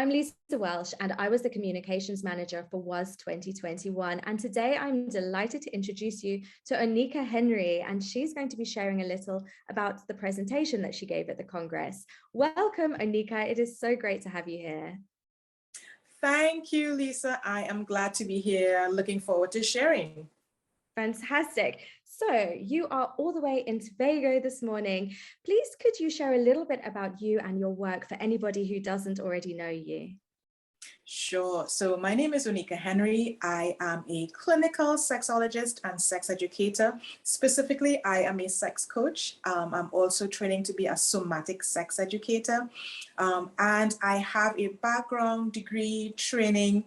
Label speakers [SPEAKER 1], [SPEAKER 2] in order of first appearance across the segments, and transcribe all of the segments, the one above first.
[SPEAKER 1] I'm Lisa Welsh, and I was the Communications Manager for WAS 2021. And today I'm delighted to introduce you to Onika Henry, and she's going to be sharing a little about the presentation that she gave at the Congress. Welcome, Onika. It is so great to have you here.
[SPEAKER 2] Thank you, Lisa. I am glad to be here. Looking forward to sharing.
[SPEAKER 1] Fantastic. So you are all the way in Tobago this morning. Please, could you share a little bit about you and your work for anybody who doesn't already know you?
[SPEAKER 2] Sure. So my name is Onika Henry. I am a clinical sexologist and sex educator. Specifically, I am a sex coach. I'm also training to be a somatic sex educator. And I have a background degree training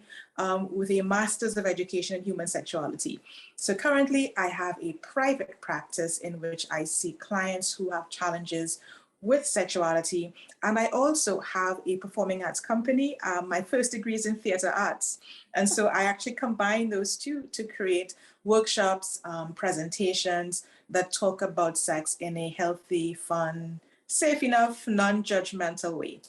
[SPEAKER 2] with a Master's of Education in Human Sexuality. So currently, I have a private practice in which I see clients who have challenges with sexuality. And I also have a performing arts company. My first degree is in theater arts. And so I actually combine those two to create workshops, presentations that talk about sex in a healthy, fun, safe enough, non-judgmental way.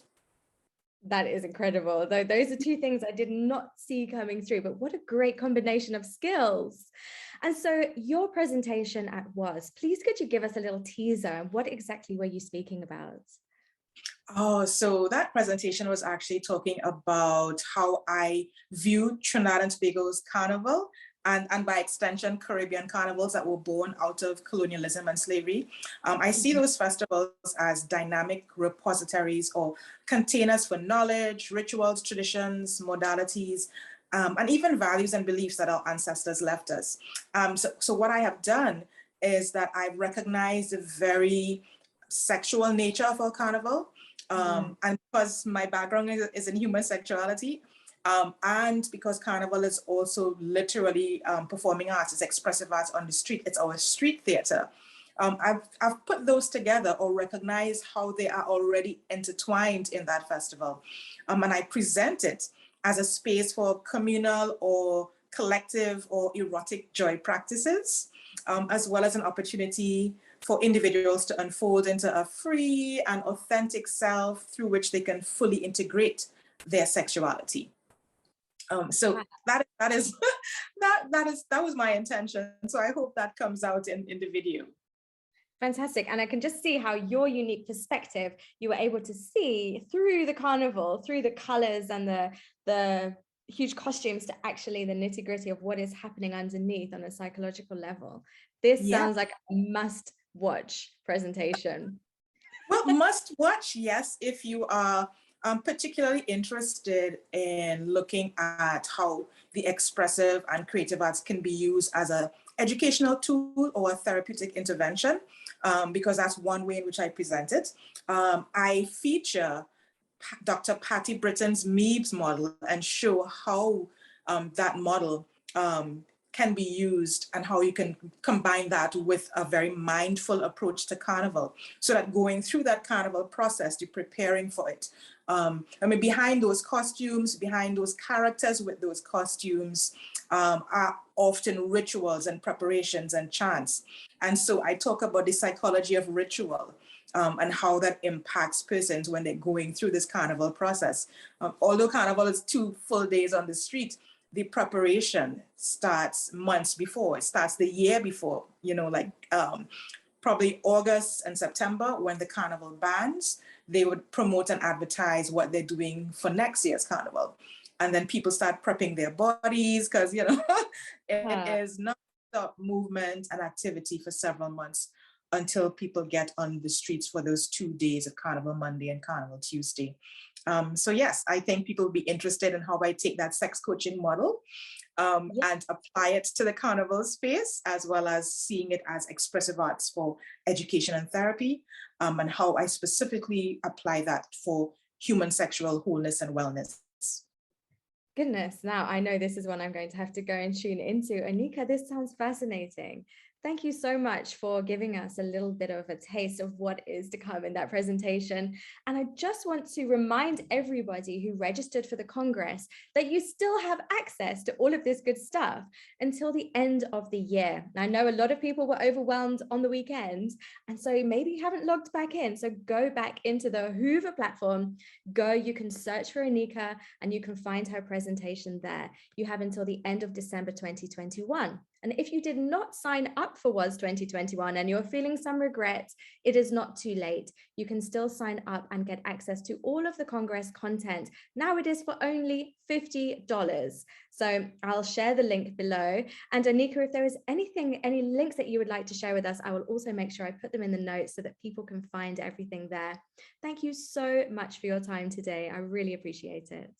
[SPEAKER 1] That is incredible. Though those are two things I did not see coming through, but what a great combination of skills. And so your presentation at WAS, please could you give us a little teaser? What exactly were you speaking about?
[SPEAKER 2] Oh, so that presentation was actually talking about how I view Trinidad and Tobago's carnival and by extension, Caribbean carnivals that were born out of colonialism and slavery. I see those festivals as dynamic repositories or containers for knowledge, rituals, traditions, modalities, and even values and beliefs that our ancestors left us. So what I have done is that I've recognized the very sexual nature of our carnival. And because my background is in human sexuality, and because Carnival is also literally performing arts, it's expressive arts on the street, it's our street theater. I've put those together or recognized how they are already intertwined in that festival. And I present it as a space for communal or collective or erotic joy practices, as well as an opportunity for individuals to unfold into a free and authentic self through which they can fully integrate their sexuality. So that was my intention. So I hope that comes out in the video.
[SPEAKER 1] Fantastic. And I can just see how your unique perspective, you were able to see through the carnival, through the colors and the huge costumes to actually the nitty gritty of what is happening underneath on a psychological level. This sounds like a must watch presentation.
[SPEAKER 2] Well, must watch, yes, if you are particularly interested in looking at how the expressive and creative arts can be used as an educational tool or a therapeutic intervention, because that's one way in which I present it. I feature Dr. Patty Britton's MEBS model and show how that model can be used and how you can combine that with a very mindful approach to Carnival, so that going through that Carnival process, you're preparing for it. I mean, behind those costumes, behind those characters with those costumes are often rituals and preparations and chants. And so I talk about the psychology of ritual and how that impacts persons when they're going through this Carnival process. Although Carnival is 2 full days on the street, the preparation starts months before. It starts the year before, you know, like probably August and September when the Carnival bans, they would promote and advertise what they're doing for next year's Carnival. And then people start prepping their bodies because, you know, it is non-stop movement and activity for several months until people get on the streets for those 2 days of Carnival Monday and Carnival Tuesday. So yes, I think people will be interested in how I take that sex coaching model and apply it to the Carnival space, as well as seeing it as expressive arts for education and therapy, and how I specifically apply that for human sexual wholeness and wellness.
[SPEAKER 1] Goodness, now I know this is one I'm going to have to go and tune into. Onika, this sounds fascinating. Thank you so much for giving us a little bit of a taste of what is to come in that presentation. And I just want to remind everybody who registered for the Congress that you still have access to all of this good stuff until the end of the year. I know a lot of people were overwhelmed on the weekend, and so maybe you haven't logged back in. So go back into the Hoover platform, you can search for Onika and you can find her presentation there. You have until the end of December 2021. And if you did not sign up for WAS 2021 and you're feeling some regret, it is not too late. You can still sign up and get access to all of the Congress content. Now it is for only $50. So I'll share the link below. And Onika, if there is any links that you would like to share with us, I will also make sure I put them in the notes so that people can find everything there. Thank you so much for your time today. I really appreciate it.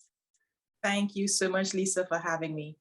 [SPEAKER 2] Thank you so much, Lisa, for having me.